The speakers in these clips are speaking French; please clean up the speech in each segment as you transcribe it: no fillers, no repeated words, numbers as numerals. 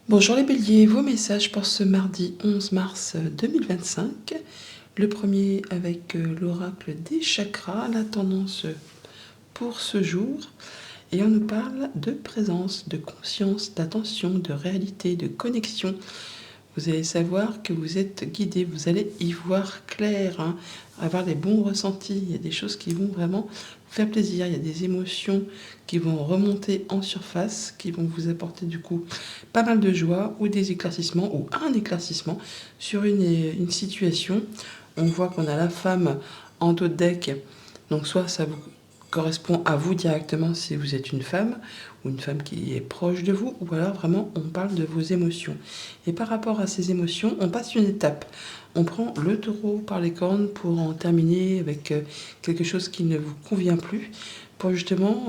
Bonjour les béliers, vos messages pour ce mardi 11 mars 2025. Le premier avec l'oracle des chakras, la tendance pour ce jour. Et on nous parle de présence, de conscience, d'attention, de réalité, de connexion. Vous allez savoir que vous êtes guidé, vous allez y voir clair, avoir des bons ressentis. Il y a des choses qui vont vraiment faire plaisir, il y a des émotions qui vont remonter en surface, qui vont vous apporter du coup pas mal de joie ou des éclaircissements ou un éclaircissement sur une situation. On voit qu'on a la femme en dos de deck, donc soit ça vous correspond à vous directement si vous êtes une femme ou une femme qui est proche de vous, ou alors vraiment on parle de vos émotions. Et par rapport à ces émotions, on passe une étape. On prend le taureau par les cornes pour en terminer avec quelque chose qui ne vous convient plus, pour justement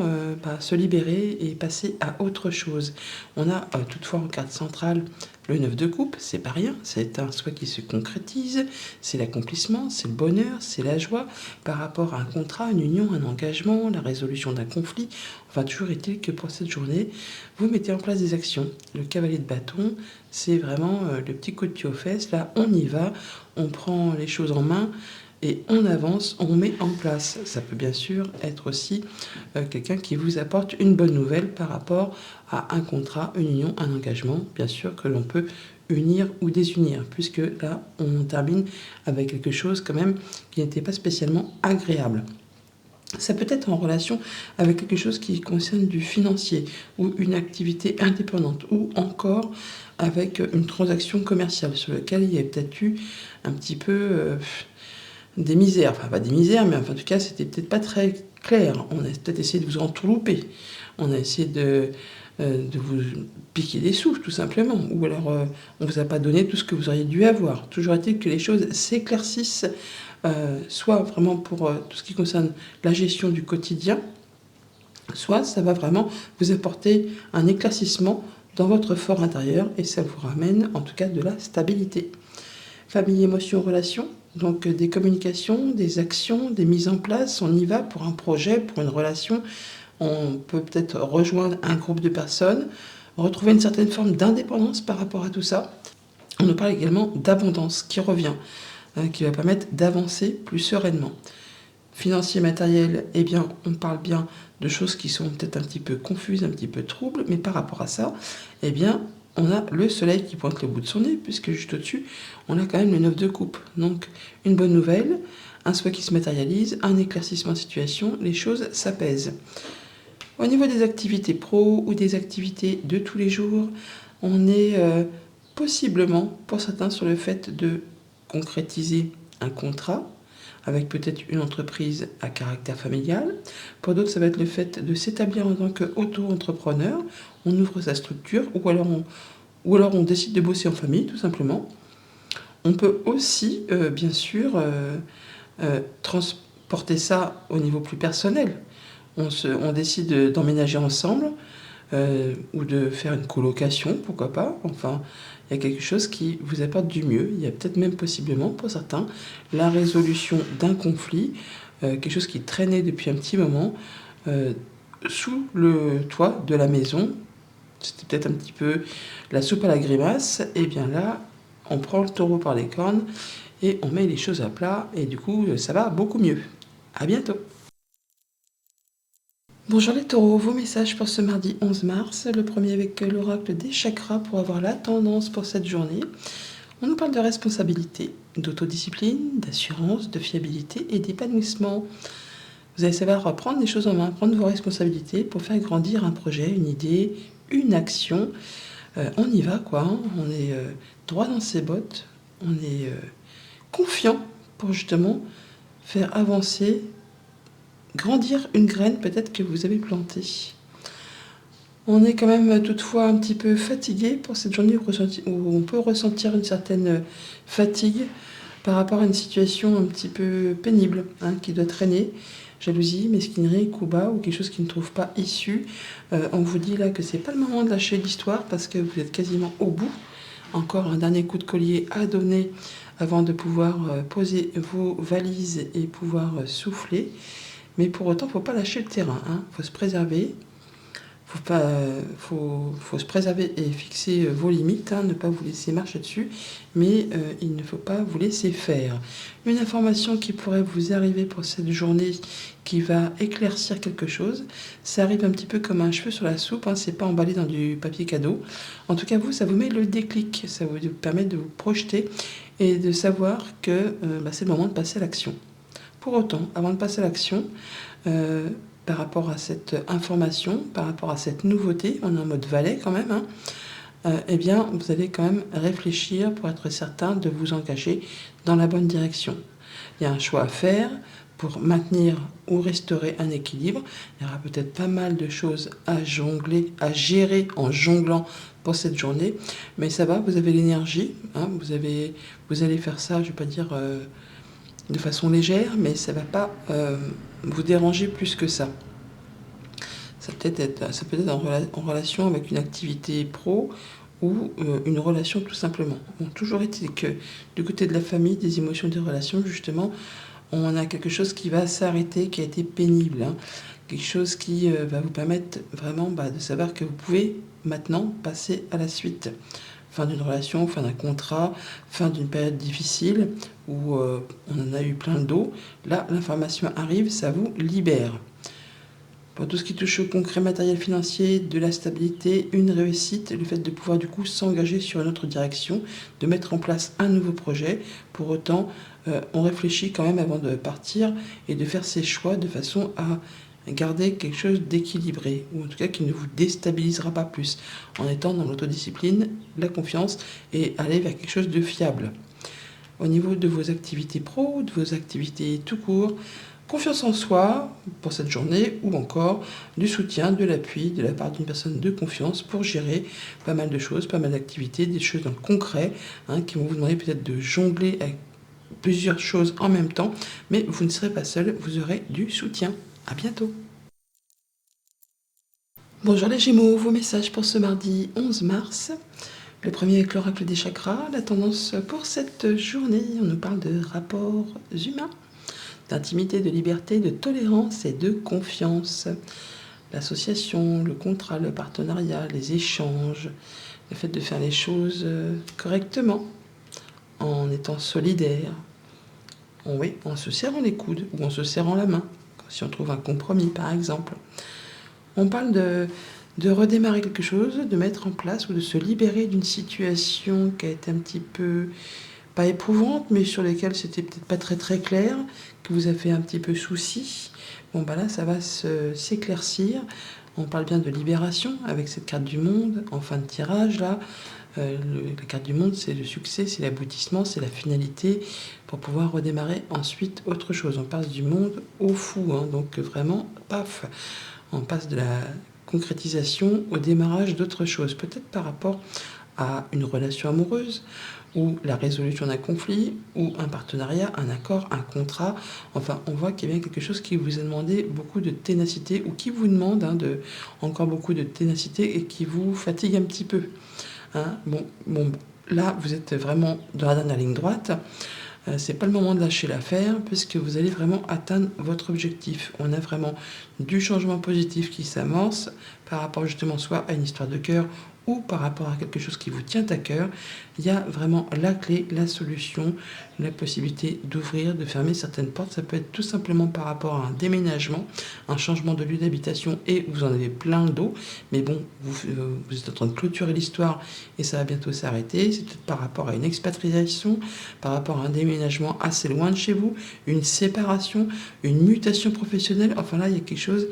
se libérer et passer à autre chose. On a toutefois en carte centrale le 9 de coupe, c'est pas rien, c'est un souhait qui se concrétise, c'est l'accomplissement, c'est le bonheur, c'est la joie par rapport à un contrat, une union, un engagement, la résolution d'un conflit. Enfin, toujours est-il que pour cette journée, vous mettez en place des actions. Le cavalier de bâton, c'est vraiment le petit coup de pied aux fesses. Là, on y va, on prend les choses en main et on avance, on met en place. Ça peut bien sûr être aussi quelqu'un qui vous apporte une bonne nouvelle par rapport à un contrat, une union, un engagement, bien sûr que l'on peut unir ou désunir, puisque là, on termine avec quelque chose quand même qui n'était pas spécialement agréable. Ça peut être en relation avec quelque chose qui concerne du financier ou une activité indépendante ou encore avec une transaction commerciale sur laquelle il y a peut-être eu un petit peu des misères. Enfin, pas des misères, mais enfin, en tout cas, c'était peut-être pas très clair. On a peut-être essayé de vous entourlouper. On a essayé de vous piquer des sous, tout simplement. Ou alors, on ne vous a pas donné tout ce que vous auriez dû avoir. Toujours est-il que les choses s'éclaircissent, soit vraiment pour tout ce qui concerne la gestion du quotidien, soit ça va vraiment vous apporter un éclaircissement dans votre fort intérieur et ça vous ramène en tout cas de la stabilité. Famille, émotions, relations, donc des communications, des actions, des mises en place, on y va pour un projet, pour une relation. On peut peut-être rejoindre un groupe de personnes, retrouver une certaine forme d'indépendance par rapport à tout ça. On nous parle également d'abondance qui revient, qui va permettre d'avancer plus sereinement. Financier, matériel, eh bien, on parle bien de choses qui sont peut-être un petit peu confuses, un petit peu troubles, mais par rapport à ça, eh bien, on a le soleil qui pointe le bout de son nez, puisque juste au-dessus, on a quand même le 9 de coupe. Donc, une bonne nouvelle, un souhait qui se matérialise, un éclaircissement de situation, les choses s'apaisent. Au niveau des activités pro ou des activités de tous les jours, on est possiblement, pour certains, sur le fait de concrétiser un contrat avec peut-être une entreprise à caractère familial. Pour d'autres, ça va être le fait de s'établir en tant qu'auto-entrepreneur. On ouvre sa structure ou alors on décide de bosser en famille, tout simplement. On peut aussi, bien sûr, transporter ça au niveau plus personnel. On décide d'emménager ensemble ou de faire une colocation, pourquoi pas. Enfin, il y a quelque chose qui vous apporte du mieux. Il y a peut-être même possiblement, pour certains, la résolution d'un conflit, quelque chose qui traînait depuis un petit moment, sous le toit de la maison. C'était peut-être un petit peu la soupe à la grimace. Et bien là, on prend le taureau par les cornes et on met les choses à plat. Et du coup, ça va beaucoup mieux. À bientôt. Bonjour les taureaux, vos messages pour ce mardi 11 mars, le premier avec l'oracle des chakras pour avoir la tendance pour cette journée. On nous parle de responsabilité, d'autodiscipline, d'assurance, de fiabilité et d'épanouissement. Vous allez savoir prendre les choses en main, prendre vos responsabilités pour faire grandir un projet, une idée, une action. On y va quoi, hein. On est droit dans ses bottes, on est confiant pour justement faire avancer, grandir une graine peut-être que vous avez plantée. On est quand même toutefois un petit peu fatigué pour cette journée où on peut ressentir une certaine fatigue par rapport à une situation un petit peu pénible qui doit traîner. Jalousie, mesquinerie, coup bas ou quelque chose qui ne trouve pas issue. On vous dit là que c'est pas le moment de lâcher l'histoire parce que vous êtes quasiment au bout. Encore un dernier coup de collier à donner avant de pouvoir poser vos valises et pouvoir souffler. Mais pour autant, il ne faut pas lâcher le terrain. Faut se préserver. faut se préserver et fixer vos limites, hein, ne pas vous laisser marcher dessus, mais il ne faut pas vous laisser faire. Une information qui pourrait vous arriver pour cette journée qui va éclaircir quelque chose, ça arrive un petit peu comme un cheveu sur la soupe, hein, c'est pas emballé dans du papier cadeau. En tout cas, ça vous met le déclic, ça vous permet de vous projeter et de savoir que c'est le moment de passer à l'action. Pour autant, avant de passer à l'action, par rapport à cette information, par rapport à cette nouveauté, on est en mode valet quand même, hein, eh bien, vous allez quand même réfléchir pour être certain de vous engager dans la bonne direction. Il y a un choix à faire pour maintenir ou restaurer un équilibre. Il y aura peut-être pas mal de choses à jongler, à gérer en jonglant pour cette journée, mais ça va, vous avez l'énergie, hein, vous allez faire ça, je ne vais pas dire de façon légère, mais ça ne va pas vous déranger plus que ça. Ça peut être en relation avec une activité pro ou une relation tout simplement. Bon, toujours est-il que du côté de la famille, des émotions, des relations, justement, on a quelque chose qui va s'arrêter, qui a été pénible, hein. Quelque chose qui va vous permettre vraiment de savoir que vous pouvez maintenant passer à la suite. Fin d'une relation, fin d'un contrat, fin d'une période difficile où on en a eu plein le dos. Là, l'information arrive, ça vous libère. Pour tout ce qui touche au concret matériel financier, de la stabilité, une réussite, le fait de pouvoir du coup s'engager sur une autre direction, de mettre en place un nouveau projet. Pour autant, on réfléchit quand même avant de partir et de faire ses choix de façon à garder quelque chose d'équilibré, ou en tout cas qui ne vous déstabilisera pas plus, en étant dans l'autodiscipline, la confiance et aller vers quelque chose de fiable. Au niveau de vos activités pro, de vos activités tout court, confiance en soi pour cette journée ou encore du soutien, de l'appui de la part d'une personne de confiance pour gérer pas mal de choses, pas mal d'activités, des choses dans le concret, hein, qui vont vous demander peut-être de jongler avec plusieurs choses en même temps, mais vous ne serez pas seul, vous aurez du soutien. À bientôt. Bonjour les Gémeaux, vos messages pour ce mardi 11 mars. Le premier avec l'oracle des chakras, la tendance pour cette journée, on nous parle de rapports humains, d'intimité, de liberté, de tolérance et de confiance. L'association, le contrat, le partenariat, les échanges, le fait de faire les choses correctement, en étant solidaire, en se serrant les coudes ou en se serrant la main, si on trouve un compromis par exemple. On parle de redémarrer quelque chose, de mettre en place ou de se libérer d'une situation qui a été un petit peu, pas éprouvante, mais sur laquelle c'était peut-être pas très très clair, qui vous a fait un petit peu souci. Bon là, ça va s'éclaircir. On parle bien de libération avec cette carte du monde en fin de tirage là. La carte du monde, c'est le succès, c'est l'aboutissement, c'est la finalité pour pouvoir redémarrer ensuite autre chose. On passe du monde au fou, hein, donc vraiment, paf, on passe de la concrétisation au démarrage d'autre chose, peut-être par rapport à une relation amoureuse ou la résolution d'un conflit ou un partenariat, un accord, un contrat. Enfin, on voit qu'il y a bien quelque chose qui vous a demandé beaucoup de ténacité ou qui vous demande encore beaucoup de ténacité et qui vous fatigue un petit peu. Hein, là, vous êtes vraiment dans la dernière ligne droite. C'est pas le moment de lâcher l'affaire puisque vous allez vraiment atteindre votre objectif. On a vraiment du changement positif qui s'amorce par rapport justement soit à une histoire de cœur ou par rapport à quelque chose qui vous tient à cœur. Il y a vraiment la clé, la solution, la possibilité d'ouvrir, de fermer certaines portes. Ça peut être tout simplement par rapport à un déménagement, un changement de lieu d'habitation et vous en avez plein d'eau. Mais bon, vous êtes en train de clôturer l'histoire et ça va bientôt s'arrêter. C'est peut-être par rapport à une expatriation, par rapport à un déménagement assez loin de chez vous, une séparation, une mutation professionnelle. Enfin là, il y a quelque chose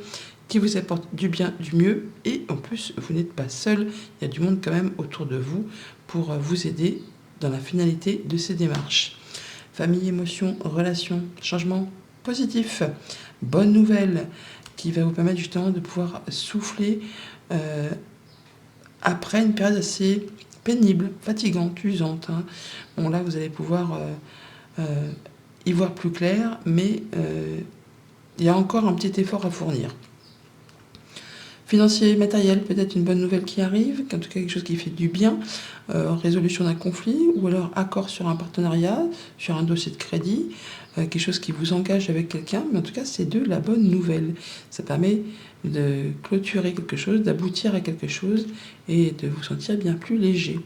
qui vous apporte du bien, du mieux, et en plus, vous n'êtes pas seul, il y a du monde quand même autour de vous pour vous aider dans la finalité de ces démarches. Famille, émotions, relations, changement positif, bonne nouvelle qui va vous permettre justement de pouvoir souffler après une période assez pénible, fatigante, usante. Hein. Bon là, vous allez pouvoir y voir plus clair, mais il y a encore un petit effort à fournir. Financier, matériel, peut-être une bonne nouvelle qui arrive, en tout cas quelque chose qui fait du bien, résolution d'un conflit, ou alors accord sur un partenariat, sur un dossier de crédit, quelque chose qui vous engage avec quelqu'un, mais en tout cas c'est de la bonne nouvelle. Ça permet de clôturer quelque chose, d'aboutir à quelque chose et de vous sentir bien plus léger.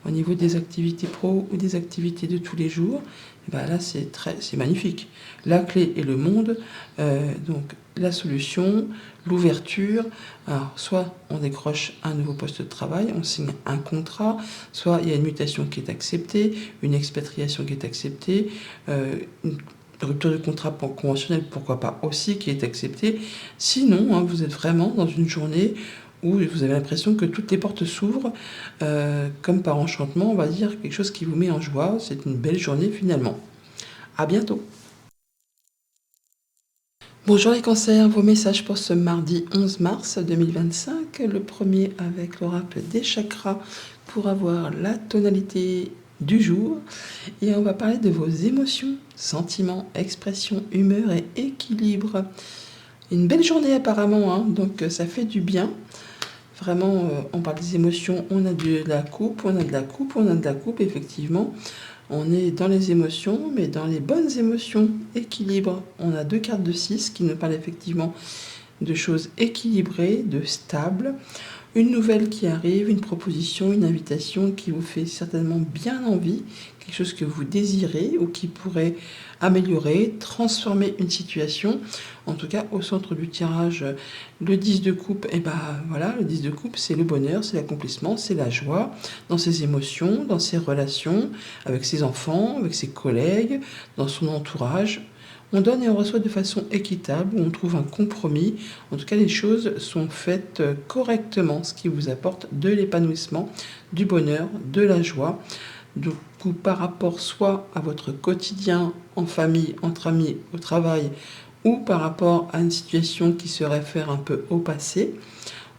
Au niveau des activités pro ou des activités de tous les jours, là c'est magnifique. La clé est le monde, donc la solution, l'ouverture. Alors soit on décroche un nouveau poste de travail, on signe un contrat, soit il y a une mutation qui est acceptée, une expatriation qui est acceptée, une rupture de contrat conventionnel, pourquoi pas aussi, qui est acceptée. Sinon, vous êtes vraiment dans une journée où vous avez l'impression que toutes les portes s'ouvrent, comme par enchantement, on va dire, quelque chose qui vous met en joie. C'est une belle journée finalement. À bientôt. Bonjour les cancers, vos messages pour ce mardi 11 mars 2025. Le premier avec l'oracle des chakras pour avoir la tonalité du jour. Et on va parler de vos émotions, sentiments, expressions, humeur et équilibre. Une belle journée apparemment, donc ça fait du bien. Vraiment, on parle des émotions, on a de la coupe, on a de la coupe, on a de la coupe, effectivement. On est dans les émotions, mais dans les bonnes émotions, équilibre. On a 2 cartes de 6 qui nous parlent effectivement de choses équilibrées, de stables. Une nouvelle qui arrive, une proposition, une invitation qui vous fait certainement bien envie, quelque chose que vous désirez ou qui pourrait améliorer, transformer une situation. En tout cas, au centre du tirage, le 10 de coupe, voilà, le 10 de coupe, c'est le bonheur, c'est l'accomplissement, c'est la joie dans ses émotions, dans ses relations, avec ses enfants, avec ses collègues, dans son entourage. On donne et on reçoit de façon équitable, on trouve un compromis. En tout cas, les choses sont faites correctement, ce qui vous apporte de l'épanouissement, du bonheur, de la joie. Du coup, par rapport soit à votre quotidien en famille, entre amis, au travail, ou par rapport à une situation qui se réfère un peu au passé,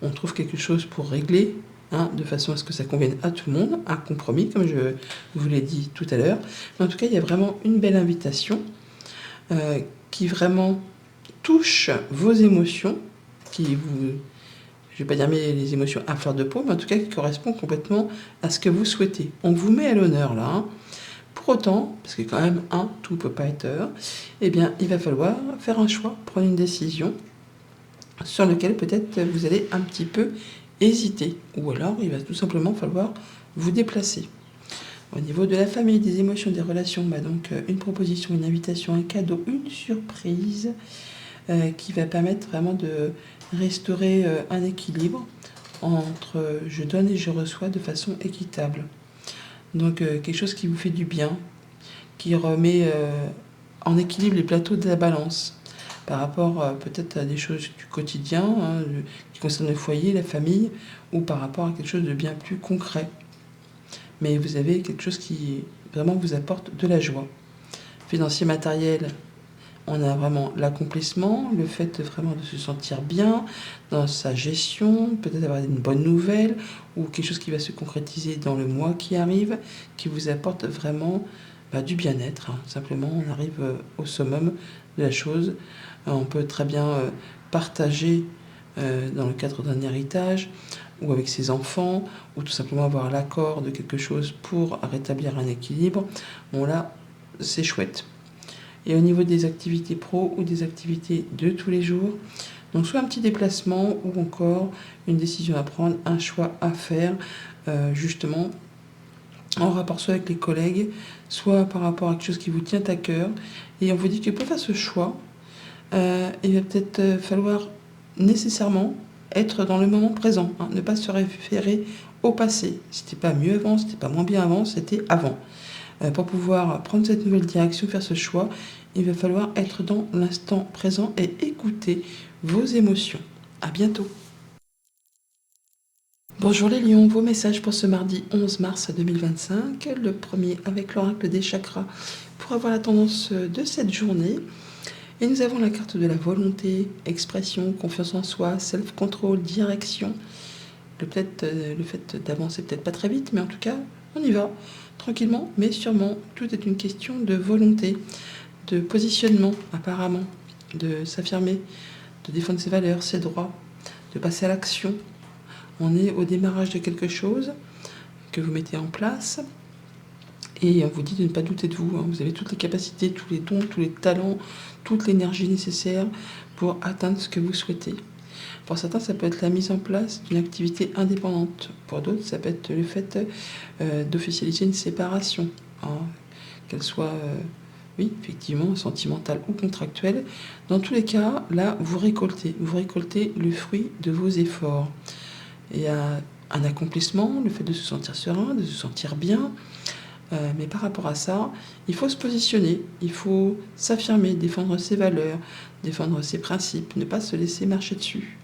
on trouve quelque chose pour régler, de façon à ce que ça convienne à tout le monde, un compromis, comme je vous l'ai dit tout à l'heure. Mais en tout cas, il y a vraiment une belle invitation qui vraiment touche vos émotions, qui vous, je ne vais pas dire mais les émotions à fleur de peau, mais en tout cas qui correspond complètement à ce que vous souhaitez. On vous met à l'honneur là. Pour autant, parce que quand même, tout ne peut pas être heure, il va falloir faire un choix, prendre une décision sur lequel peut-être vous allez un petit peu hésiter. Ou alors, il va tout simplement falloir vous déplacer. Au niveau de la famille, des émotions, des relations, donc une proposition, une invitation, un cadeau, une surprise qui va permettre vraiment de restaurer un équilibre entre je donne et je reçois de façon équitable. Donc quelque chose qui vous fait du bien, qui remet en équilibre les plateaux de la balance par rapport peut-être à des choses du quotidien qui concernent le foyer, la famille, ou par rapport à quelque chose de bien plus concret. Mais vous avez quelque chose qui vraiment vous apporte de la joie. Financier, matériel, on a vraiment l'accomplissement, le fait vraiment de se sentir bien dans sa gestion, peut-être avoir une bonne nouvelle ou quelque chose qui va se concrétiser dans le mois qui arrive, qui vous apporte vraiment du bien-être. Simplement, on arrive au summum de la chose. On peut très bien partager dans le cadre d'un héritage ou avec ses enfants, ou tout simplement avoir l'accord de quelque chose pour rétablir un équilibre. Bon là, c'est chouette. Et au niveau des activités pro ou des activités de tous les jours, donc soit un petit déplacement ou encore une décision à prendre, un choix à faire, justement en rapport soit avec les collègues, soit par rapport à quelque chose qui vous tient à cœur. Et on vous dit que pour faire ce choix, il va peut-être falloir nécessairement être dans le moment présent, ne pas se référer au passé. C'était pas mieux avant, c'était pas moins bien avant, c'était avant. Pour pouvoir prendre cette nouvelle direction, faire ce choix, il va falloir être dans l'instant présent et écouter vos émotions. À bientôt. Bonjour les lions, vos messages pour ce mardi 11 mars 2025, le premier avec l'oracle des chakras pour avoir la tendance de cette journée. Et nous avons la carte de la volonté, expression, confiance en soi, self-control, direction. Le fait d'avancer peut-être pas très vite, mais en tout cas, on y va, tranquillement, mais sûrement. Tout est une question de volonté, de positionnement apparemment, de s'affirmer, de défendre ses valeurs, ses droits, de passer à l'action. On est au démarrage de quelque chose que vous mettez en place et on vous dit de ne pas douter de vous. Vous avez toutes les capacités, tous les dons, tous les talents, toute l'énergie nécessaire pour atteindre ce que vous souhaitez. Pour certains, ça peut être la mise en place d'une activité indépendante. Pour d'autres, ça peut être le fait d'officialiser une séparation, qu'elle soit, oui, effectivement, sentimentale ou contractuelle. Dans tous les cas, là, vous récoltez le fruit de vos efforts. Il y a un accomplissement, le fait de se sentir serein, de se sentir bien. Mais par rapport à ça, il faut se positionner, il faut s'affirmer, défendre ses valeurs, défendre ses principes, ne pas se laisser marcher dessus.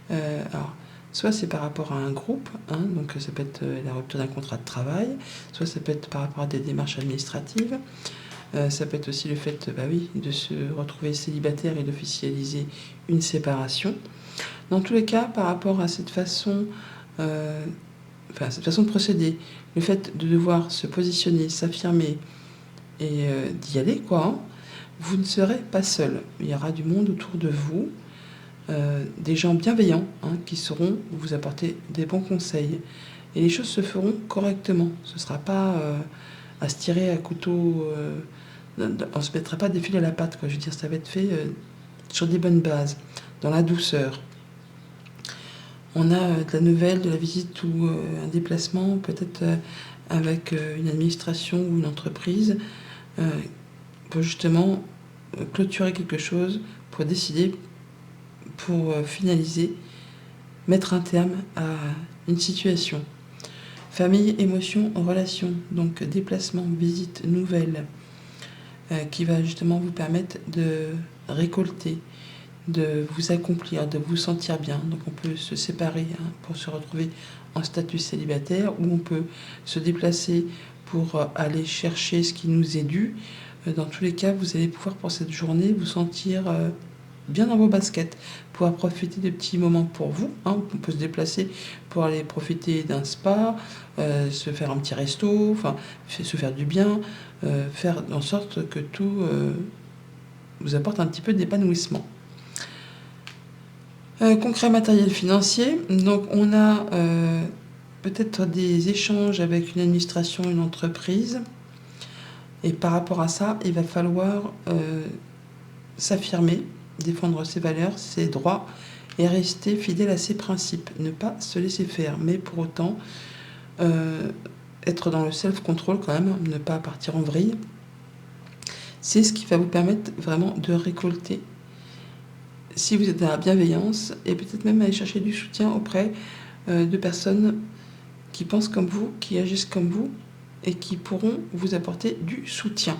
Alors, soit c'est par rapport à un groupe, donc ça peut être la rupture d'un contrat de travail, soit ça peut être par rapport à des démarches administratives, ça peut être aussi le fait de se retrouver célibataire et d'officialiser une séparation. Dans tous les cas, par rapport à cette façon de procéder, le fait de devoir se positionner, s'affirmer et d'y aller, vous ne serez pas seul. Il y aura du monde autour de vous, des gens bienveillants qui sauront vous apporter des bons conseils. Et les choses se feront correctement. Ce ne sera pas à se tirer à couteau, on ne se mettra pas des fils à la patte. Je veux dire, ça va être fait sur des bonnes bases, dans la douceur. On a de la nouvelle, de la visite ou un déplacement, peut-être avec une administration ou une entreprise, pour justement clôturer quelque chose, pour décider, pour finaliser, mettre un terme à une situation. Famille, émotion, relation, donc déplacement, visite, nouvelle, qui va justement vous permettre de récolter, de vous accomplir, de vous sentir bien. Donc on peut se séparer pour se retrouver en statut célibataire, ou on peut se déplacer pour aller chercher ce qui nous est dû. Dans tous les cas, vous allez pouvoir pour cette journée vous sentir bien dans vos baskets, pouvoir profiter de petits moments pour vous. On peut se déplacer pour aller profiter d'un spa, se faire un petit resto, se faire du bien, faire en sorte que tout vous apporte un petit peu d'épanouissement. Concret, matériel, financier. Donc on a peut-être des échanges avec une administration, une entreprise. Et par rapport à ça, il va falloir s'affirmer, défendre ses valeurs, ses droits et rester fidèle à ses principes. Ne pas se laisser faire, mais pour autant être dans le self-control quand même, ne pas partir en vrille. C'est ce qui va vous permettre vraiment de récolter, si vous êtes dans la bienveillance, et peut-être même aller chercher du soutien auprès de personnes qui pensent comme vous, qui agissent comme vous, et qui pourront vous apporter du soutien.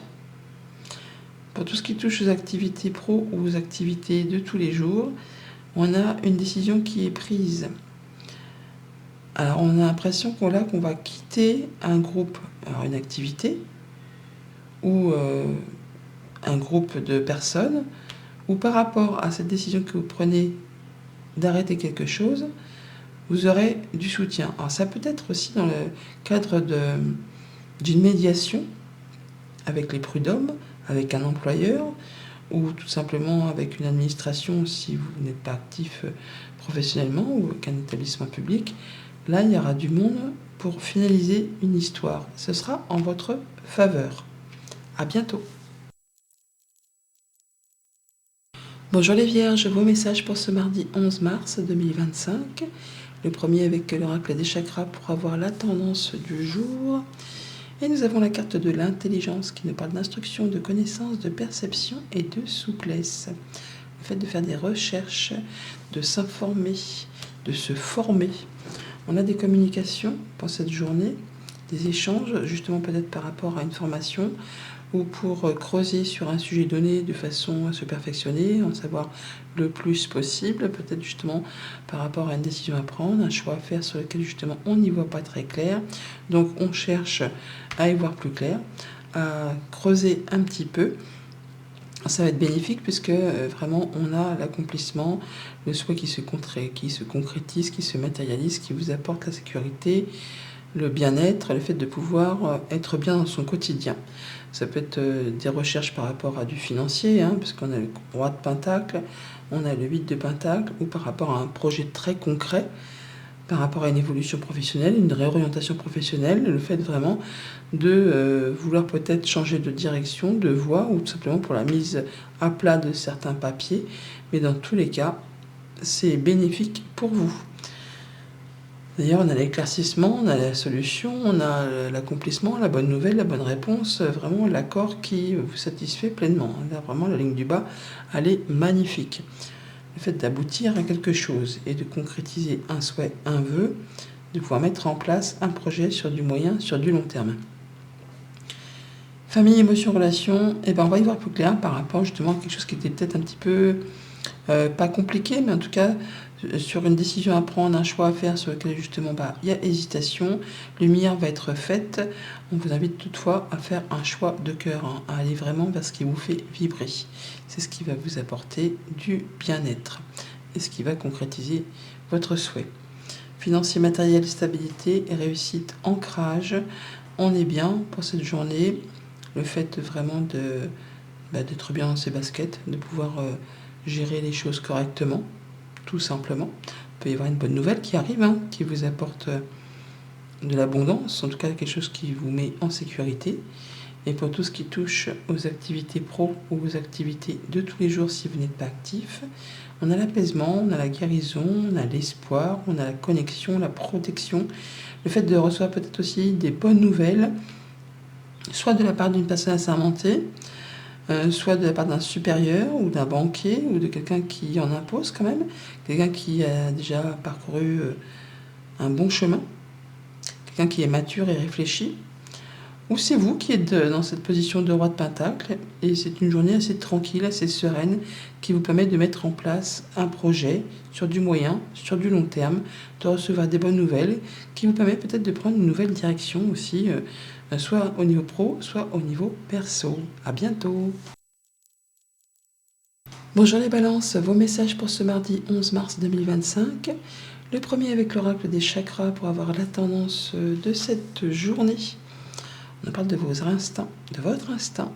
Pour tout ce qui touche aux activités pro ou aux activités de tous les jours, on a une décision qui est prise. Alors on a l'impression qu'on va quitter un groupe, alors une activité, ou un groupe de personnes, ou par rapport à cette décision que vous prenez d'arrêter quelque chose, vous aurez du soutien. Alors ça peut être aussi dans le cadre d'une médiation avec les prud'hommes, avec un employeur, ou tout simplement avec une administration si vous n'êtes pas actif professionnellement, ou avec un établissement public. Là, il y aura du monde pour finaliser une histoire. Ce sera en votre faveur. À bientôt. Bonjour les Vierges, vos messages pour ce mardi 11 mars 2025. Le premier avec l'oracle des chakras pour avoir la tendance du jour. Et nous avons la carte de l'intelligence qui nous parle d'instruction, de connaissance, de perception et de souplesse. Le fait de faire des recherches, de s'informer, de se former. On a des communications pour cette journée, des échanges, justement peut-être par rapport à une formation, ou pour creuser sur un sujet donné de façon à se perfectionner, en savoir le plus possible, peut-être justement par rapport à une décision à prendre, un choix à faire sur lequel justement on n'y voit pas très clair. Donc on cherche à y voir plus clair, à creuser un petit peu. Ça va être bénéfique puisque vraiment on a l'accomplissement, le souhait qui se concrétise, qui se matérialise, qui vous apporte la sécurité, le bien-être, le fait de pouvoir être bien dans son quotidien. Ça peut être des recherches par rapport à du financier, hein, parce qu'on a le roi de Pentacle, on a le 8 de Pentacle, ou par rapport à un projet très concret, par rapport à une évolution professionnelle, une réorientation professionnelle, le fait vraiment de vouloir peut-être changer de direction, de voie, ou tout simplement pour la mise à plat de certains papiers. Mais dans tous les cas, c'est bénéfique pour vous. D'ailleurs, on a l'éclaircissement, on a la solution, on a l'accomplissement, la bonne nouvelle, la bonne réponse, vraiment l'accord qui vous satisfait pleinement. Là, vraiment, la ligne du bas, elle est magnifique. Le fait d'aboutir à quelque chose et de concrétiser un souhait, un vœu, de pouvoir mettre en place un projet sur du moyen, sur du long terme. Famille, émotion, relation, et ben on va y voir plus clair par rapport justement à quelque chose qui était peut-être un petit peu pas compliqué, mais en tout cas sur une décision à prendre, un choix à faire sur lequel justement il y a hésitation, lumière va être faite. On vous invite toutefois à faire un choix de cœur, hein, à aller vraiment vers ce qui vous fait vibrer. C'est ce qui va vous apporter du bien-être et ce qui va concrétiser votre souhait. Financier, matériel, stabilité et réussite, ancrage. On est bien pour cette journée. Le fait vraiment d'être bien dans ses baskets, de pouvoir gérer les choses correctement, tout simplement. Il peut y avoir une bonne nouvelle qui arrive, hein, qui vous apporte de l'abondance, en tout cas quelque chose qui vous met en sécurité. Et pour tout ce qui touche aux activités pro ou aux activités de tous les jours si vous n'êtes pas actif, on a l'apaisement, on a la guérison, on a l'espoir, on a la connexion, la protection, le fait de recevoir peut-être aussi des bonnes nouvelles, soit de la part d'une personne assermentée, soit de la part d'un supérieur ou d'un banquier ou de quelqu'un qui en impose quand même, quelqu'un qui a déjà parcouru un bon chemin, quelqu'un qui est mature et réfléchi, ou c'est vous qui êtes dans cette position de roi de Pentacle et c'est une journée assez tranquille, assez sereine qui vous permet de mettre en place un projet sur du moyen, sur du long terme, de recevoir des bonnes nouvelles qui vous permet peut-être de prendre une nouvelle direction aussi, soit au niveau pro, soit au niveau perso. À bientôt. Bonjour les balances, vos messages pour ce mardi 11 mars 2025. Le premier avec l'oracle des chakras pour avoir la tendance de cette journée. On parle de vos instincts, de votre instinct,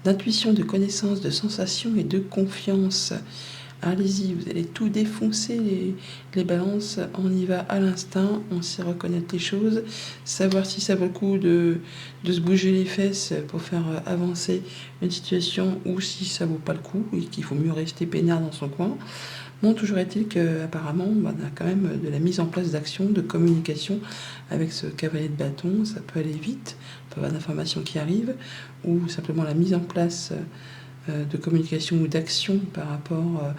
d'intuition, de connaissance, de sensation et de confiance. Allez-y, vous allez tout défoncer les balances, on y va à l'instinct, on sait reconnaître les choses, savoir si ça vaut le coup de se bouger les fesses pour faire avancer une situation ou si ça vaut pas le coup et qu'il faut mieux rester peinard dans son coin. Bon, toujours est-il qu'apparemment, on a quand même de la mise en place d'actions, de communication avec ce cavalier de bâton, ça peut aller vite, on peut avoir d'informations qui arrivent, ou simplement la mise en place de communication ou d'action par rapport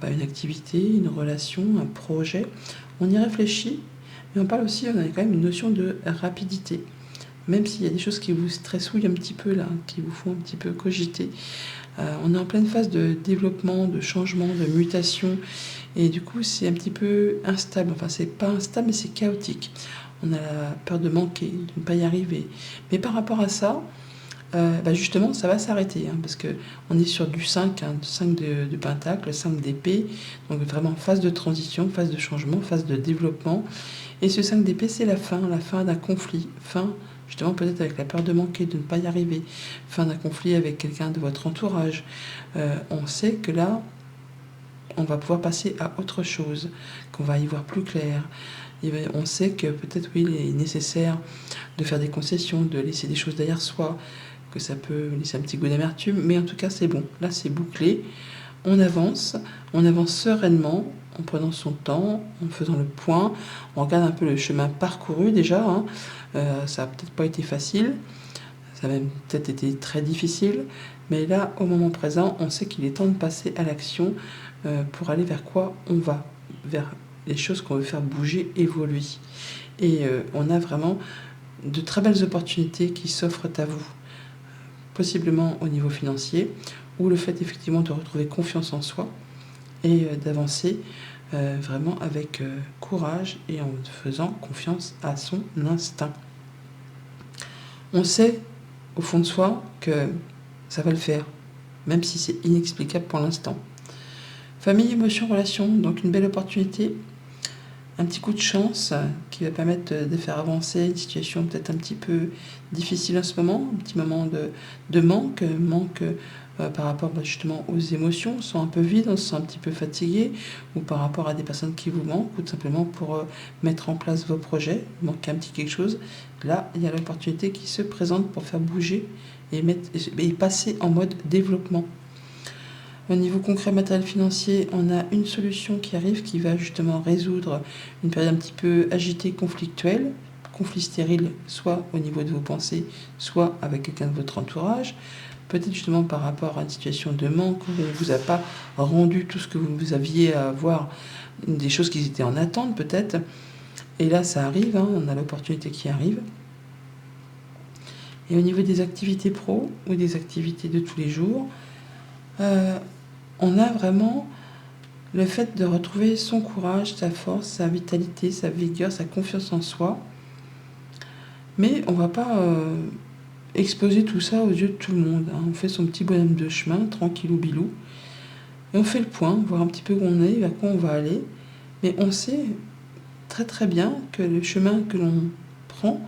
à une activité, une relation, un projet. On y réfléchit, mais on parle aussi, on a quand même une notion de rapidité. Même s'il y a des choses qui vous stressouillent un petit peu là, qui vous font un petit peu cogiter. On est en pleine phase de développement, de changement, de mutation. Et du coup, c'est un petit peu instable. Enfin, c'est pas instable, mais c'est chaotique. On a la peur de manquer, de ne pas y arriver. Mais par rapport à ça, justement, ça va s'arrêter, hein, parce qu'on est sur du 5, hein, 5 de Pentacle, 5 d'épée, donc vraiment phase de transition, phase de changement, phase de développement. Et ce 5 d'épée, c'est la fin d'un conflit, fin justement peut-être avec la peur de manquer, de ne pas y arriver, fin d'un conflit avec quelqu'un de votre entourage. On sait que là, on va pouvoir passer à autre chose, qu'on va y voir plus clair. On sait que peut-être, oui, il est nécessaire de faire des concessions, de laisser des choses derrière soi, que ça peut laisser un petit goût d'amertume, mais en tout cas c'est bon, là c'est bouclé, on avance sereinement, en prenant son temps, en faisant le point, on regarde un peu le chemin parcouru déjà, hein. Ça n'a peut-être pas été facile, ça a même peut-être été très difficile, mais là au moment présent, on sait qu'il est temps de passer à l'action pour aller vers quoi on va, vers les choses qu'on veut faire bouger, évoluer. Et on a vraiment de très belles opportunités qui s'offrent à vous, possiblement au niveau financier, ou le fait effectivement de retrouver confiance en soi et d'avancer vraiment avec courage et en faisant confiance à son instinct. On sait au fond de soi que ça va le faire, même si c'est inexplicable pour l'instant. Famille, émotion, relation, donc une belle opportunité. un petit coup de chance qui va permettre de faire avancer une situation peut-être un petit peu difficile en ce moment, un petit moment de manque par rapport justement aux émotions, on se sent un peu vide, on se sent un petit peu fatigué, ou par rapport à des personnes qui vous manquent, ou tout simplement pour mettre en place vos projets, il manque un petit quelque chose. Là, il y a l'opportunité qui se présente pour faire bouger et passer en mode développement. Au niveau concret, matériel financier, on a une solution qui arrive qui va justement résoudre une période un petit peu agitée, conflictuelle, conflit stérile, soit au niveau de vos pensées, soit avec quelqu'un de votre entourage. Peut-être justement par rapport à une situation de manque où on ne vous a pas rendu tout ce que vous aviez à avoir, des choses qui étaient en attente peut-être. Et là, ça arrive, hein, on a l'opportunité qui arrive. Et au niveau des activités pro ou des activités de tous les jours, on a vraiment le fait de retrouver son courage, sa force, sa vitalité, sa vigueur, sa confiance en soi. Mais on ne va pas exposer tout ça aux yeux de tout le monde, hein. On fait son petit bonhomme de chemin, tranquillou bilou. Et on fait le point, voir un petit peu où on est, vers quoi on va aller. Mais on sait très très bien que le chemin que l'on prend,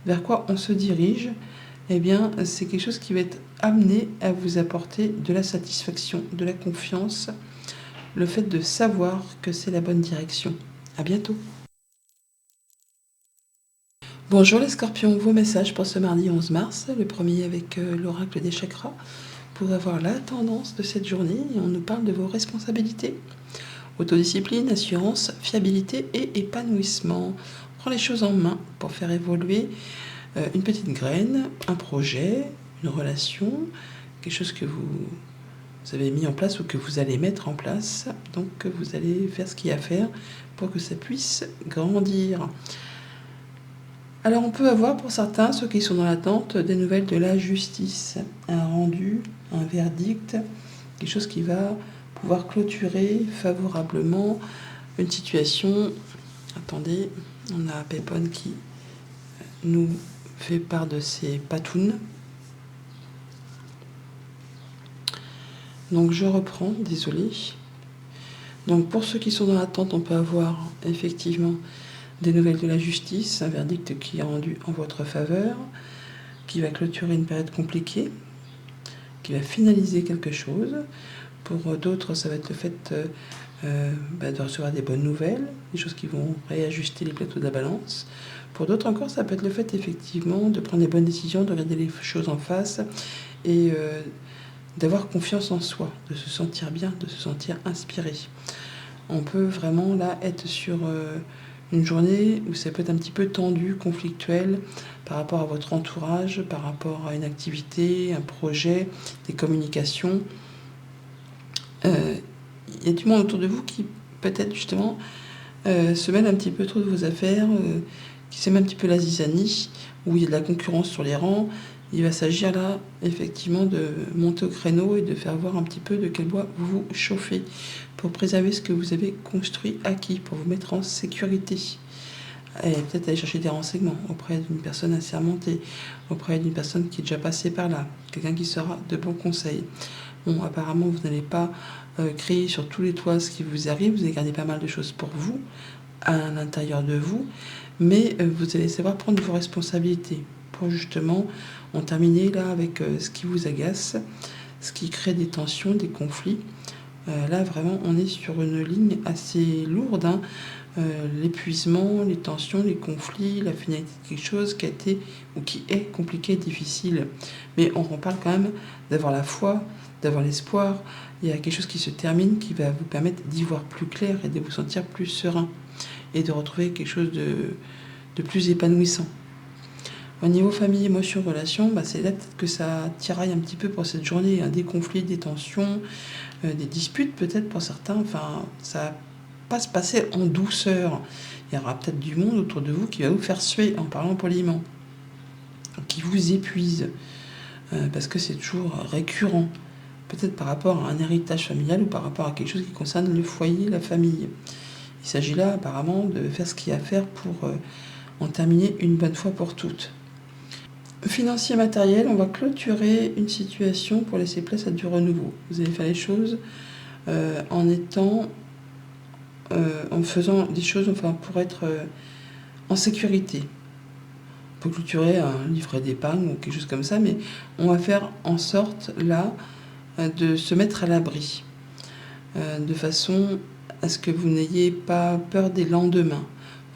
vers quoi on se dirige, eh bien, c'est quelque chose qui va être amené à vous apporter de la satisfaction, de la confiance, le fait de savoir que c'est la bonne direction. À bientôt. Bonjour les scorpions, vos messages pour ce mardi 11 mars, le premier avec l'oracle des chakras, pour avoir la tendance de cette journée. Et on nous parle de vos responsabilités, autodiscipline, assurance, fiabilité et épanouissement. On prend les choses en main pour faire évoluer une petite graine, un projet, une relation, quelque chose que vous avez mis en place ou que vous allez mettre en place. Donc vous allez faire ce qu'il y a à faire pour que ça puisse grandir. Alors on peut avoir pour certains, ceux qui sont dans l'attente, des nouvelles de la justice, un rendu, un verdict, quelque chose qui va pouvoir clôturer favorablement une situation. Attendez, on a Pépone qui nous fait part de ses patounes. Donc je reprends, désolé. Donc pour ceux qui sont dans l'attente, on peut avoir effectivement des nouvelles de la justice, un verdict qui est rendu en votre faveur, qui va clôturer une période compliquée, qui va finaliser quelque chose. Pour d'autres, ça va être le fait de recevoir des bonnes nouvelles, des choses qui vont réajuster les plateaux de la balance. Pour d'autres encore, ça peut être le fait effectivement de prendre les bonnes décisions, de regarder les choses en face et d'avoir confiance en soi, de se sentir bien, de se sentir inspiré. On peut vraiment là être sur une journée où ça peut être un petit peu tendu, conflictuel par rapport à votre entourage, par rapport à une activité, un projet, des communications. Il y a du monde autour de vous qui peut-être justement se mêle un petit peu trop de vos affaires, qui se met un petit peu la zizanie, où il y a de la concurrence sur les rangs. Il va s'agir là effectivement de monter au créneau et de faire voir un petit peu de quel bois vous chauffez pour préserver ce que vous avez construit, acquis, pour vous mettre en sécurité. Et peut-être aller chercher des renseignements auprès d'une personne assermentée, auprès d'une personne qui est déjà passée par là, quelqu'un qui sera de bons conseils. Bon, apparemment, vous n'allez pas crier sur tous les toits ce qui vous arrive, vous allez garder pas mal de choses pour vous, à l'intérieur de vous, mais vous allez savoir prendre vos responsabilités pour justement en terminer là avec ce qui vous agace, ce qui crée des tensions, des conflits. Là, vraiment, on est sur une ligne assez lourde, hein. L'épuisement, les tensions, les conflits, la finalité de quelque chose qui a été ou qui est compliqué et difficile. Mais on parle quand même d'avoir la foi, d'avoir l'espoir. Il y a quelque chose qui se termine qui va vous permettre d'y voir plus clair et de vous sentir plus serein et de retrouver quelque chose de plus épanouissant. Au niveau famille, émotions, relations, c'est là peut-être que ça tiraille un petit peu pour cette journée, hein, des conflits, des tensions, des disputes peut-être pour certains. Enfin, ça va pas se passer en douceur. Il y aura peut-être du monde autour de vous qui va vous faire suer en parlant poliment, qui vous épuise, parce que c'est toujours récurrent. Peut-être par rapport à un héritage familial ou par rapport à quelque chose qui concerne le foyer, la famille. Il s'agit là apparemment de faire ce qu'il y a à faire pour en terminer une bonne fois pour toutes. Financier matériel, on va clôturer une situation pour laisser place à du renouveau. Vous allez faire les choses en étant en faisant des choses enfin, pour être en sécurité. On peut clôturer un livret d'épargne ou quelque chose comme ça, mais on va faire en sorte là de se mettre à l'abri, de façon à ce que vous n'ayez pas peur des lendemains.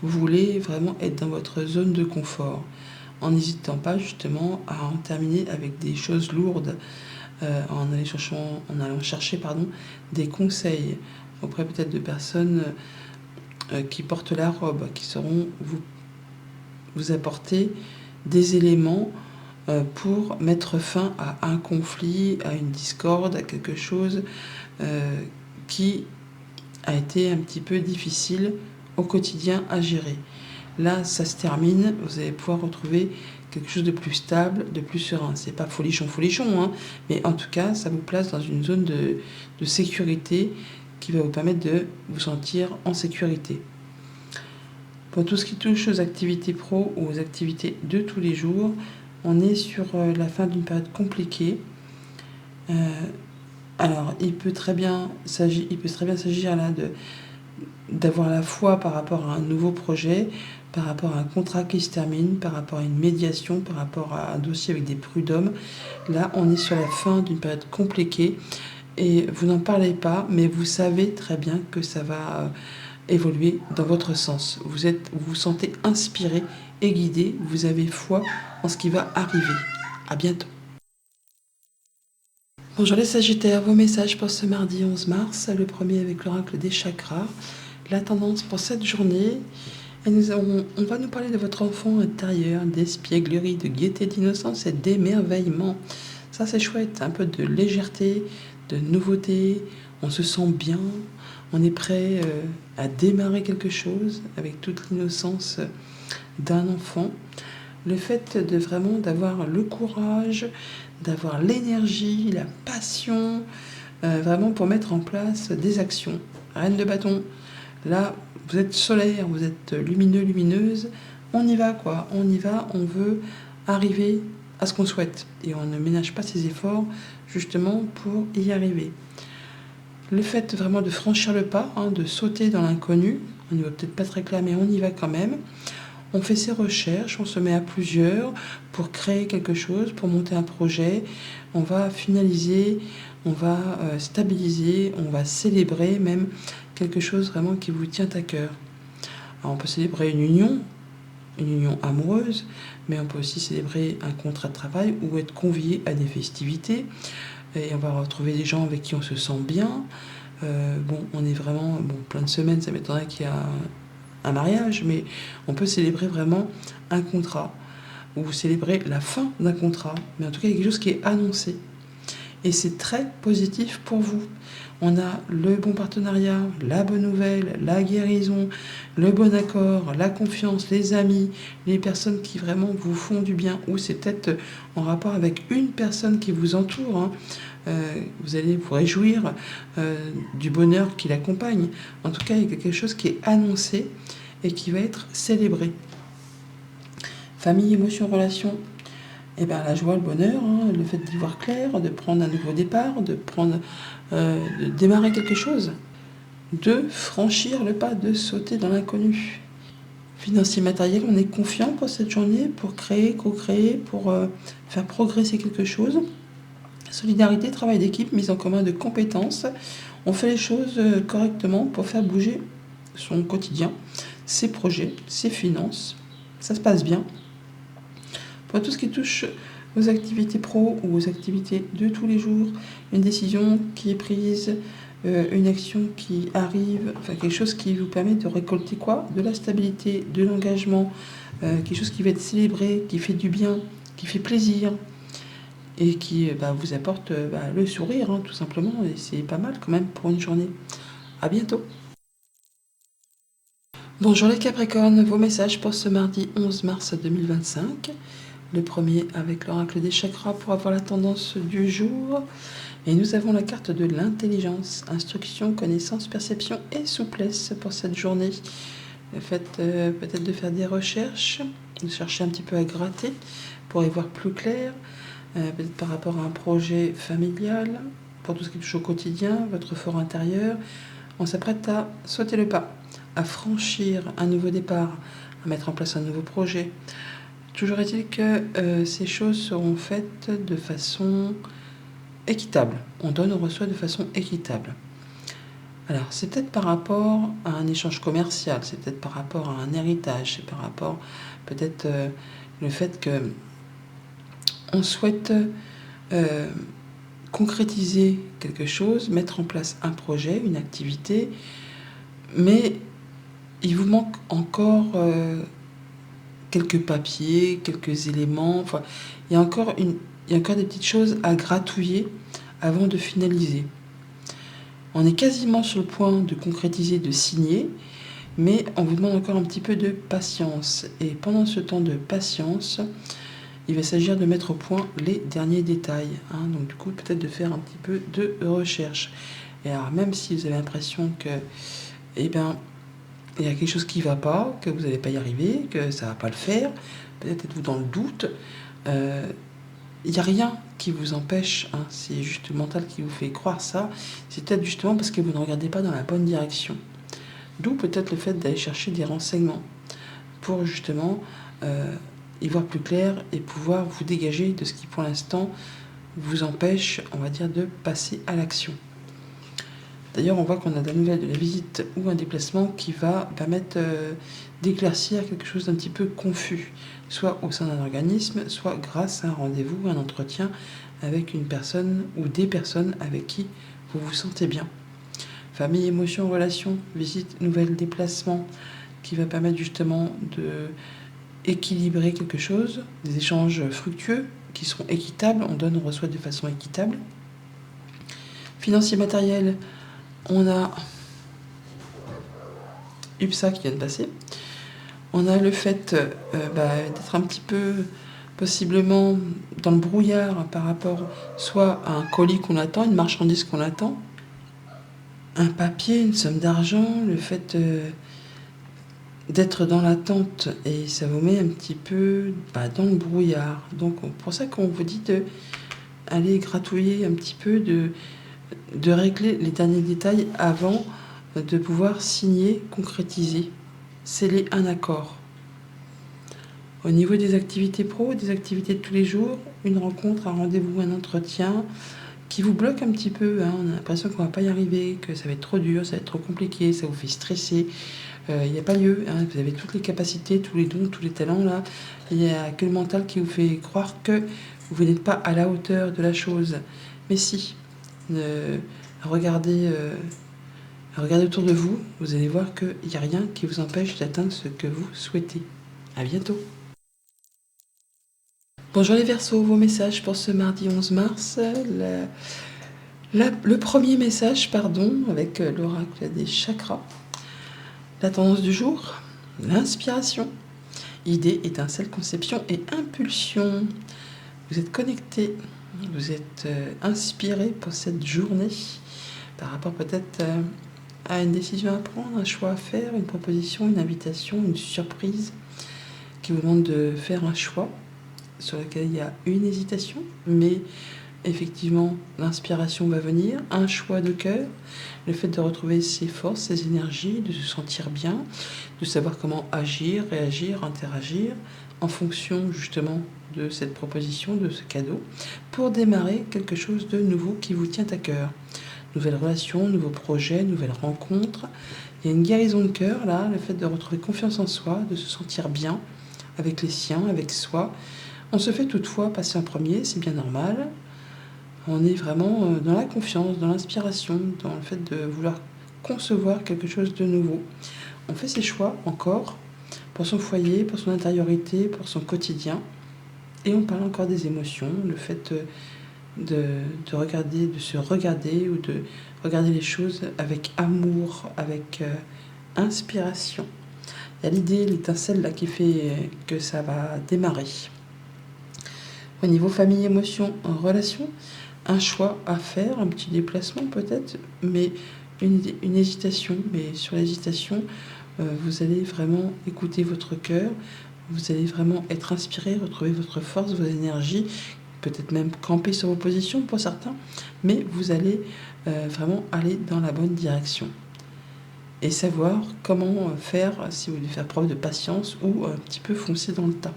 Vous voulez vraiment être dans votre zone de confort, en n'hésitant pas justement à en terminer avec des choses lourdes, en allant chercher des conseils auprès peut-être de personnes qui portent la robe, qui sauront vous apporter des éléments pour mettre fin à un conflit, à une discorde, à quelque chose qui a été un petit peu difficile au quotidien à gérer. Là, ça se termine, vous allez pouvoir retrouver quelque chose de plus stable, de plus serein. C'est pas folichon, hein, mais en tout cas, ça vous place dans une zone de sécurité qui va vous permettre de vous sentir en sécurité. Pour tout ce qui touche aux activités pro ou aux activités de tous les jours, on est sur la fin d'une période compliquée. Alors, il peut très bien s'agir là d'avoir la foi par rapport à un nouveau projet, par rapport à un contrat qui se termine, par rapport à une médiation, par rapport à un dossier avec des prud'hommes. Là, on est sur la fin d'une période compliquée et vous n'en parlez pas, mais vous savez très bien que ça va évoluer dans votre sens. Vous vous sentez inspiré et guidé, vous avez foi en ce qui va arriver. À bientôt. Bonjour les Sagittaires, vos messages pour ce mardi 11 mars, le premier avec l'oracle des chakras. La tendance pour cette journée, et on va nous parler de votre enfant intérieur, d'espièglerie, de gaieté, d'innocence et d'émerveillement. Ça c'est chouette, un peu de légèreté, de nouveauté, on se sent bien, on est prêt à démarrer quelque chose avec toute l'innocence d'un enfant. Le fait de vraiment d'avoir le courage, d'avoir l'énergie, la passion, vraiment pour mettre en place des actions. Reine de bâton, là, vous êtes solaire, vous êtes lumineux, lumineuse, on y va quoi, on y va, on veut arriver à ce qu'on souhaite. Et on ne ménage pas ses efforts justement pour y arriver. Le fait vraiment de franchir le pas, de sauter dans l'inconnu, on n'y va peut-être pas très clair, mais on y va quand même. On fait ses recherches, on se met à plusieurs pour créer quelque chose, pour monter un projet. On va finaliser, on va stabiliser, on va célébrer même quelque chose vraiment qui vous tient à cœur. Alors on peut célébrer une union amoureuse, mais on peut aussi célébrer un contrat de travail ou être convié à des festivités. Et on va retrouver des gens avec qui on se sent bien. On est vraiment plein de semaines, ça m'étonnerait qu'il y a un mariage, mais on peut célébrer vraiment un contrat ou célébrer la fin d'un contrat. Mais en tout cas, il y a quelque chose qui est annoncé. Et c'est très positif pour vous. On a le bon partenariat, la bonne nouvelle, la guérison, le bon accord, la confiance, les amis, les personnes qui vraiment vous font du bien, ou c'est peut-être en rapport avec une personne qui vous entoure. Vous allez vous réjouir du bonheur qui l'accompagne. En tout cas, il y a quelque chose qui est annoncé et qui va être célébré. Famille, émotion, relation. La joie, le bonheur, le fait d'y voir clair, de prendre un nouveau départ, de démarrer quelque chose, de franchir le pas, de sauter dans l'inconnu. Financier, matériel, on est confiant pour cette journée, pour créer, co-créer, pour faire progresser quelque chose. Solidarité, travail d'équipe, mise en commun de compétences. On fait les choses correctement pour faire bouger son quotidien, ses projets, ses finances. Ça se passe bien. Pour tout ce qui touche aux activités pro ou aux activités de tous les jours, une décision qui est prise, une action qui arrive, quelque chose qui vous permet de récolter quoi ? De la stabilité, de l'engagement, quelque chose qui va être célébré, qui fait du bien, qui fait plaisir et qui vous apporte le sourire, tout simplement. Et c'est pas mal quand même pour une journée. À bientôt. Bonjour les Capricornes, vos messages pour ce mardi 11 mars 2025. Le premier avec l'oracle des chakras pour avoir la tendance du jour. Et nous avons la carte de l'intelligence, instruction, connaissance, perception et souplesse pour cette journée. Le fait peut-être de faire des recherches, de chercher un petit peu à gratter pour y voir plus clair, peut-être par rapport à un projet familial, pour tout ce qui touche au quotidien, votre fort intérieur, On s'apprête à sauter le pas, à franchir un nouveau départ, à mettre en place un nouveau projet. Toujours est-il que ces choses seront faites de façon équitable. On donne, on reçoit de façon équitable. Alors, c'est peut-être par rapport à un échange commercial, c'est peut-être par rapport à un héritage, c'est par rapport peut-être le fait que on souhaite concrétiser quelque chose, mettre en place un projet, une activité, mais il vous manque encore quelques papiers, quelques éléments. Enfin, il y a encore des petites choses à gratouiller avant de finaliser. On est quasiment sur le point de concrétiser, de signer, mais on vous demande encore un petit peu de patience. Et pendant ce temps de patience, il va s'agir de mettre au point les derniers détails. Donc du coup, peut-être de faire un petit peu de recherche. Et alors, même si vous avez l'impression que, il y a quelque chose qui ne va pas, que vous n'allez pas y arriver, que ça ne va pas le faire, peut-être êtes-vous dans le doute, il n'y a rien qui vous empêche, c'est juste le mental qui vous fait croire ça, c'est peut-être justement parce que vous ne regardez pas dans la bonne direction. D'où peut-être le fait d'aller chercher des renseignements pour justement y voir plus clair et pouvoir vous dégager de ce qui pour l'instant vous empêche, on va dire, de passer à l'action. D'ailleurs, on voit qu'on a de la nouvelle de la visite ou un déplacement qui va permettre d'éclaircir quelque chose d'un petit peu confus, soit au sein d'un organisme, soit grâce à un rendez-vous, un entretien avec une personne ou des personnes avec qui vous vous sentez bien. Famille, émotion, relation, visite, nouvelle, déplacement, qui va permettre justement de équilibrer quelque chose, des échanges fructueux qui seront équitables, on donne, on reçoit de façon équitable. Financier, matériel, on a UPSA qui vient de passer. On a le fait d'être un petit peu possiblement dans le brouillard par rapport soit à un colis qu'on attend, une marchandise qu'on attend, un papier, une somme d'argent, le fait d'être dans l'attente et ça vous met un petit peu dans le brouillard. Donc pour ça qu'on vous dit d'aller gratouiller un petit peu, de régler les derniers détails avant de pouvoir signer, concrétiser, sceller un accord. Au niveau des activités pro, des activités de tous les jours, une rencontre, un rendez-vous, un entretien qui vous bloque un petit peu. On a l'impression qu'on ne va pas y arriver, que ça va être trop dur, ça va être trop compliqué, ça vous fait stresser. Il n'y a pas lieu. Vous avez toutes les capacités, tous les dons, tous les talents là. Il n'y a que le mental qui vous fait croire que vous n'êtes pas à la hauteur de la chose. Mais si, regardez autour de vous, vous allez voir qu'il n'y a rien qui vous empêche d'atteindre ce que vous souhaitez. À bientôt. Bonjour les Verseaux, vos messages pour ce mardi 11 mars. Le premier message, avec l'oracle des chakras. La tendance du jour, l'inspiration. Idée, étincelle, conception et impulsion. Vous êtes connecté, vous êtes inspiré pour cette journée par rapport peut-être à une décision à prendre, un choix à faire, une proposition, une invitation, une surprise qui vous demande de faire un choix sur lequel il y a une hésitation, mais effectivement l'inspiration va venir, un choix de cœur, le fait de retrouver ses forces, ses énergies, de se sentir bien, de savoir comment agir, réagir, interagir en fonction justement de cette proposition, de ce cadeau, pour démarrer quelque chose de nouveau qui vous tient à cœur. Nouvelle relation, nouveau projet, nouvelle rencontre. Il y a une guérison de cœur là, le fait de retrouver confiance en soi, de se sentir bien avec les siens, avec soi. On se fait toutefois passer en premier, c'est bien normal. On est vraiment dans la confiance, dans l'inspiration, dans le fait de vouloir concevoir quelque chose de nouveau. On fait ses choix encore pour son foyer, pour son intériorité, pour son quotidien. Et on parle encore des émotions, le fait de regarder, de se regarder ou de regarder les choses avec amour, avec inspiration. Il y a l'idée, l'étincelle là qui fait que ça va démarrer. Au niveau famille, émotion, relation, un choix à faire, un petit déplacement peut-être, mais une hésitation. Mais sur l'hésitation, vous allez vraiment écouter votre cœur, vous allez vraiment être inspiré, retrouver votre force, vos énergies, peut-être même camper sur vos positions pour certains, mais vous allez vraiment aller dans la bonne direction. et savoir comment faire, si vous voulez faire preuve de patience ou un petit peu foncer dans le tas.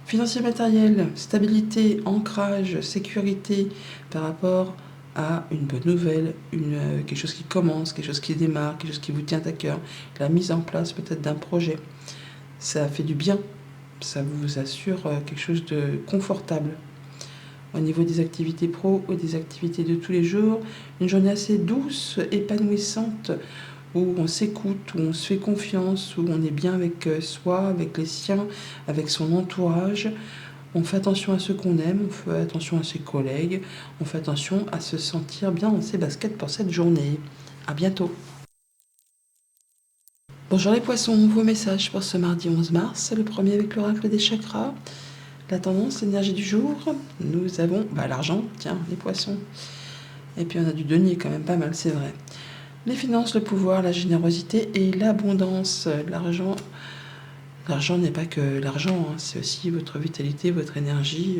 Financier matériel, stabilité, ancrage, sécurité par rapport à une bonne nouvelle, quelque chose qui commence, quelque chose qui démarre, quelque chose qui vous tient à cœur, la mise en place peut-être d'un projet. Ça fait du bien, ça vous assure quelque chose de confortable. Au niveau des activités pro ou des activités de tous les jours, une journée assez douce, épanouissante, où on s'écoute, où on se fait confiance, où on est bien avec soi, avec les siens, avec son entourage. On fait attention à ceux qu'on aime, on fait attention à ses collègues, on fait attention à se sentir bien dans ses baskets pour cette journée. À bientôt. Bonjour les poissons, vos messages pour ce mardi 11 mars, le premier avec l'oracle des chakras. La tendance, l'énergie du jour, nous avons l'argent, tiens, les poissons. Et puis on a du denier quand même pas mal, c'est vrai. Les finances, le pouvoir, la générosité et l'abondance. L'argent n'est pas que l'argent, hein, c'est aussi votre vitalité, votre énergie,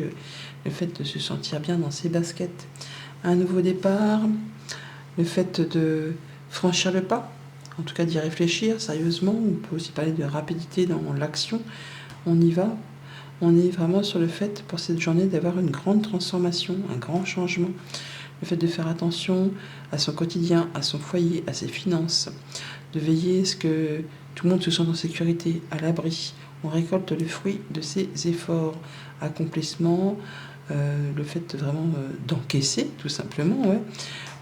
le fait de se sentir bien dans ses baskets. Un nouveau départ, le fait de franchir le pas, en tout cas d'y réfléchir sérieusement. On peut aussi parler de rapidité dans l'action. On y va. On est vraiment sur le fait pour cette journée d'avoir une grande transformation, un grand changement. Le fait de faire attention à son quotidien, à son foyer, à ses finances, de veiller à ce que tout le monde se sente en sécurité, à l'abri. On récolte le fruit de ses efforts, accomplissements, le fait vraiment d'encaisser, tout simplement, ouais.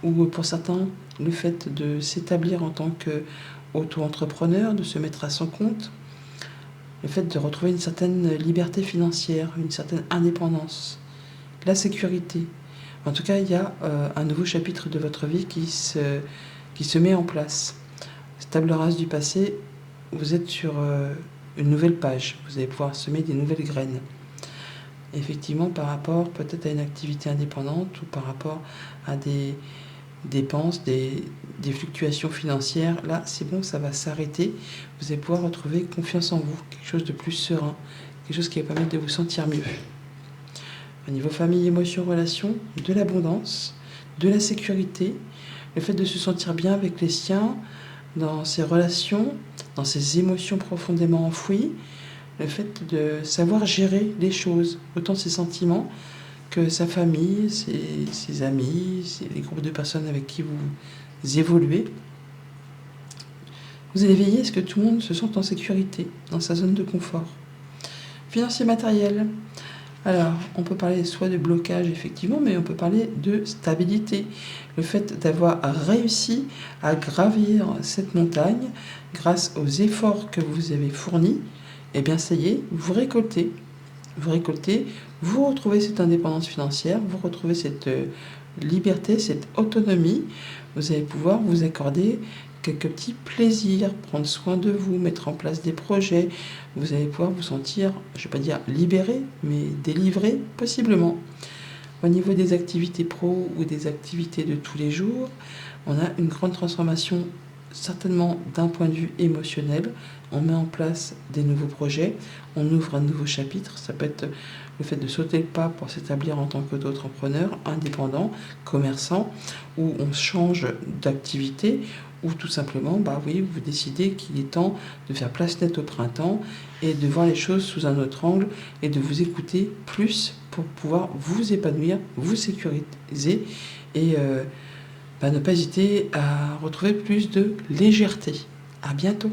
Ou pour certains, le fait de s'établir en tant qu'auto-entrepreneur, de se mettre à son compte, le fait de retrouver une certaine liberté financière, une certaine indépendance, la sécurité. En tout cas, il y a un nouveau chapitre de votre vie qui se met en place. Table rase du passé, vous êtes sur une nouvelle page. Vous allez pouvoir semer des nouvelles graines. Effectivement, par rapport peut-être à une activité indépendante ou par rapport à des dépenses, des fluctuations financières, là, c'est bon, ça va s'arrêter. Vous allez pouvoir retrouver confiance en vous, quelque chose de plus serein, quelque chose qui va permettre de vous sentir mieux. Au niveau famille, émotions, relations, de l'abondance, de la sécurité, le fait de se sentir bien avec les siens, dans ses relations, dans ses émotions profondément enfouies, le fait de savoir gérer les choses, autant ses sentiments que sa famille, ses amis, les groupes de personnes avec qui vous évoluez. Vous allez veiller à ce que tout le monde se sente en sécurité, dans sa zone de confort. Financier matériel. Alors, on peut parler soit de blocage, effectivement, mais on peut parler de stabilité. Le fait d'avoir réussi à gravir cette montagne grâce aux efforts que vous avez fournis, eh bien, ça y est, vous récoltez. Vous récoltez, vous retrouvez cette indépendance financière, vous retrouvez cette liberté, cette autonomie. Vous allez pouvoir vous accorder quelques petits plaisirs, prendre soin de vous, mettre en place des projets. Vous allez pouvoir vous sentir, je ne vais pas dire libéré, mais délivré possiblement. Au niveau des activités pro ou des activités de tous les jours, on a une grande transformation certainement d'un point de vue émotionnel. On met en place des nouveaux projets, on ouvre un nouveau chapitre. Ça peut être le fait de sauter le pas pour s'établir en tant qu'auto-entrepreneur, indépendant, commerçant, ou on change d'activité, ou tout simplement, vous décidez qu'il est temps de faire place nette au printemps et de voir les choses sous un autre angle et de vous écouter plus pour pouvoir vous épanouir, vous sécuriser et ne pas hésiter à retrouver plus de légèreté. À bientôt.